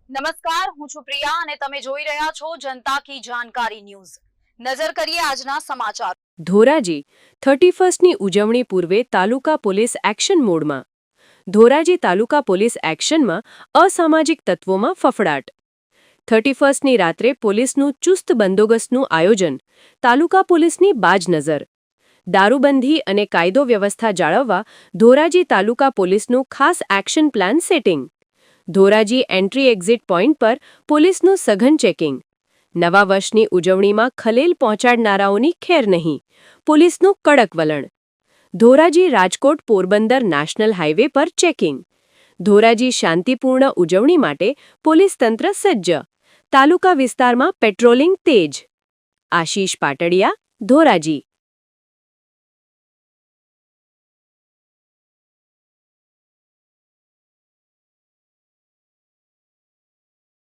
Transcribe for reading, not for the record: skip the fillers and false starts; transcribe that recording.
નમસ્કાર, હું છું પ્રિયા અને તમે જોઈ રહ્યા છો જનતા કી જાણકારી ન્યૂઝ। નજર કરીએ આજના સમાચાર। ધોરાજી 31ની ઉજવણી પૂર્વે તાલુકા પોલીસ એક્શન મોડમાં। ધોરાજી તાલુકા પોલીસ એક્શનમાં અસામાજિક તત્વોમાં ફફડાટ। 31ની રાત્રે પોલીસનું ચુસ્ત બંદોબસ્તનું આયોજન, તાલુકા પોલીસની બાજ નજર। દારૂબંધી અને કાયદો વ્યવસ્થા જાળવવા ધોરાજી તાલુકા પોલીસનું ખાસ action plan setting. Dhoraji entry exit point પર પોલીસનું સઘન ચેકિંગ। નવા વર્ષની ઉજવણીમાં ખલેલ પહોંચાડનારાઓની ખેર નહીં, પોલીસનું કડક વલણ। ધોરાજી રાજકોટ પોરબંદર નેશનલ હાઈવે પર ચેકિંગ। ધોરાજી શાંતિપૂર્ણ ઉજવણી માટે પોલીસ તંત્ર સજ્જ, તાલુકા વિસ્તારમાં પેટ્રોલિંગ તેજ। આશીષ પાટડિયા, ધોરાજી।